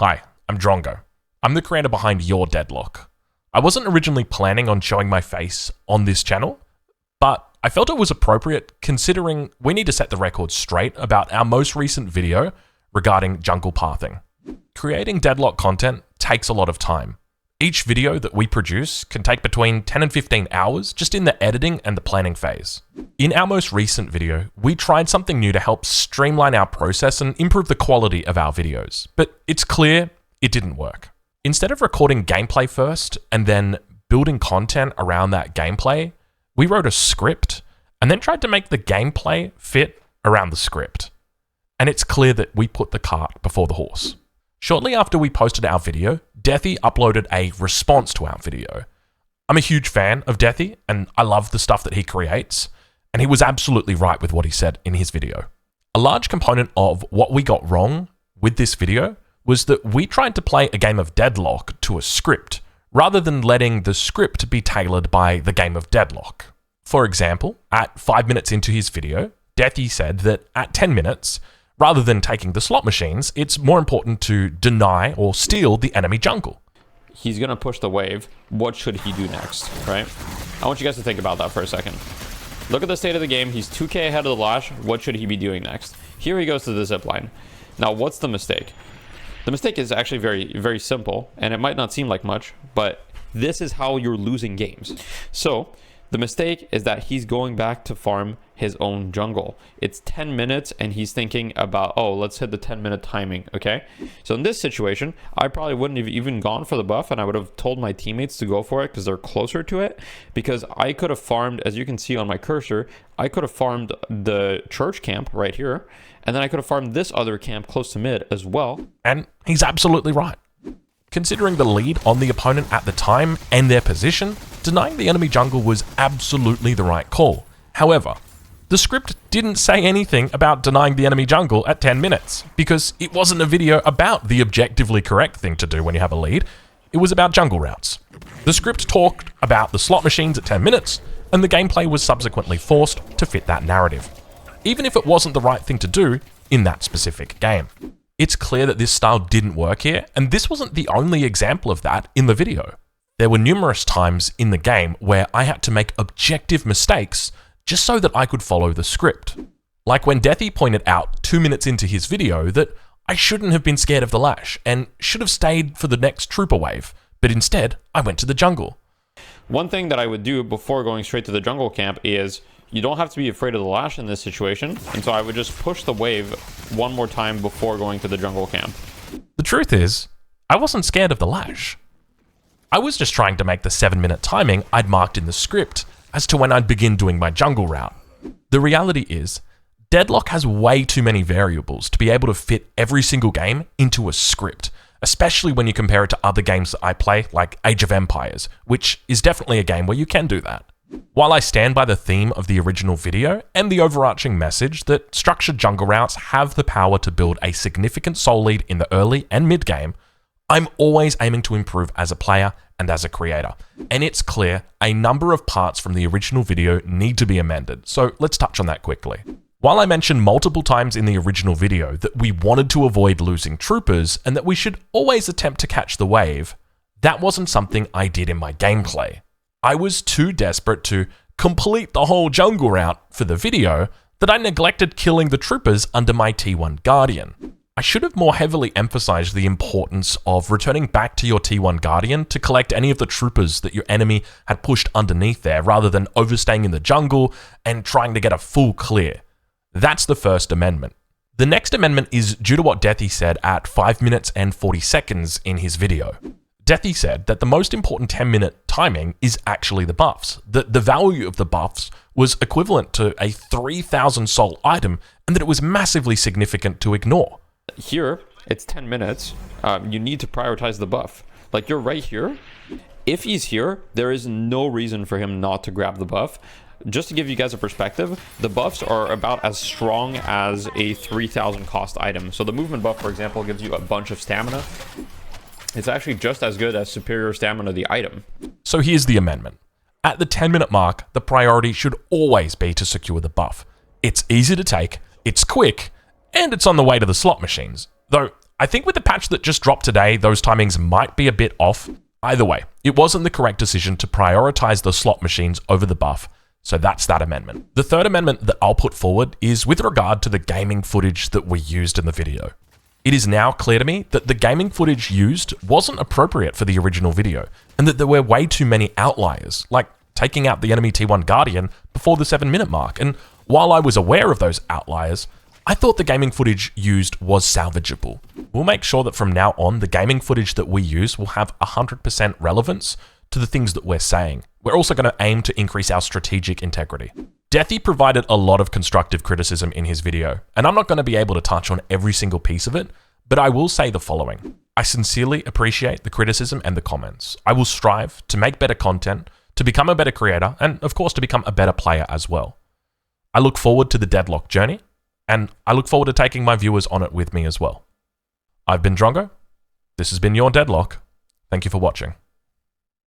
Hi, I'm Drongo. I'm the creator behind your Deadlock. I wasn't originally planning on showing my face on this channel, but I felt it was appropriate considering we need to set the record straight about our most recent video regarding jungle pathing. Creating Deadlock content takes a lot of time. Each video that we produce can take between 10 and 15 hours just in the editing and the planning phase. In our most recent video, we tried something new to help streamline our process and improve the quality of our videos, but it's clear it didn't work. Instead of recording gameplay first and then building content around that gameplay, we wrote a script and then tried to make the gameplay fit around the script. And it's clear that we put the cart before the horse. Shortly after we posted our video, Deathy uploaded a response to our video. I'm a huge fan of Deathy and I love the stuff that he creates, and he was absolutely right with what he said in his video. A large component of what we got wrong with this video was that we tried to play a game of Deadlock to a script, rather than letting the script be tailored by the game of Deadlock. For example, at 5 minutes into his video, Deathy said that at 10 minutes, rather than taking the slot machines, it's more important to deny or steal the enemy jungle. He's going to push the wave. What should he do next, right? I want you guys to think about that for a second. Look at the state of the game. He's 2k ahead of the lash. What should he be doing next? Here he goes to the zip line. Now, what's the mistake? The mistake is actually very, very simple, and it might not seem like much, but this is how you're losing games. So the mistake is that he's going back to farm his own jungle. It's 10 minutes and he's thinking about, oh, let's hit the 10-minute timing, okay? So in this situation, I probably wouldn't have even gone for the buff, and I would have told my teammates to go for it because they're closer to it, because I could have farmed, as you can see on my cursor, I could have farmed the church camp right here, and then I could have farmed this other camp close to mid as well. And he's absolutely right. Considering the lead on the opponent at the time and their position, denying the enemy jungle was absolutely the right call. However, the script didn't say anything about denying the enemy jungle at 10 minutes, because it wasn't a video about the objectively correct thing to do when you have a lead. It was about jungle routes. The script talked about the slot machines at 10 minutes, and the gameplay was subsequently forced to fit that narrative, even if it wasn't the right thing to do in that specific game. It's clear that this style didn't work here, and this wasn't the only example of that in the video. There were numerous times in the game where I had to make objective mistakes just so that I could follow the script. Like when Deathy pointed out 2 minutes into his video that I shouldn't have been scared of the lash and should have stayed for the next trooper wave, but instead I went to the jungle. One thing that I would do before going straight to the jungle camp is you don't have to be afraid of the lash in this situation, and so I would just push the wave one more time before going to the jungle camp. The truth is, I wasn't scared of the lash. I was just trying to make the 7-minute timing I'd marked in the script as to when I'd begin doing my jungle route. The reality is, Deadlock has way too many variables to be able to fit every single game into a script, especially when you compare it to other games that I play, like Age of Empires, which is definitely a game where you can do that. While I stand by the theme of the original video and the overarching message that structured jungle routes have the power to build a significant soul lead in the early and mid game, I'm always aiming to improve as a player and as a creator. And it's clear a number of parts from the original video need to be amended, so let's touch on that quickly. While I mentioned multiple times in the original video that we wanted to avoid losing troopers and that we should always attempt to catch the wave, that wasn't something I did in my gameplay. I was too desperate to complete the whole jungle route for the video that I neglected killing the troopers under my T1 Guardian. I should have more heavily emphasized the importance of returning back to your T1 Guardian to collect any of the troopers that your enemy had pushed underneath there, rather than overstaying in the jungle and trying to get a full clear. That's the first amendment. The next amendment is due to what Deathy said at 5 minutes and 40 seconds in his video. Deathy said that the most important 10-minute timing is actually the buffs, that the value of the buffs was equivalent to a 3,000 soul item, and that it was massively significant to ignore. Here, it's 10 minutes. You need to prioritize the buff. Like, you're right here. If he's here, there is no reason for him not to grab the buff. Just to give you guys a perspective, the buffs are about as strong as a 3,000 cost item. So the movement buff, for example, gives you a bunch of stamina. It's actually just as good as superior stamina, the item. So here's the amendment. At the 10-minute mark, the priority should always be to secure the buff. It's easy to take, it's quick, and it's on the way to the slot machines. Though I think with the patch that just dropped today, those timings might be a bit off. Either way, it wasn't the correct decision to prioritize the slot machines over the buff, so that's that amendment. The third amendment that I'll put forward is with regard to the gaming footage that we used in the video. It is now clear to me that the gaming footage used wasn't appropriate for the original video, and that there were way too many outliers, like taking out the enemy T1 Guardian before the 7-minute mark. And while I was aware of those outliers, I thought the gaming footage used was salvageable. We'll make sure that from now on, the gaming footage that we use will have 100% relevance to the things that we're saying. We're also going to aim to increase our strategic integrity. Deathy provided a lot of constructive criticism in his video, and I'm not going to be able to touch on every single piece of it, but I will say the following. I sincerely appreciate the criticism and the comments. I will strive to make better content, to become a better creator, and of course to become a better player as well. I look forward to the Deadlock journey, and I look forward to taking my viewers on it with me as well. I've been Drongo. This has been your Deadlock. Thank you for watching.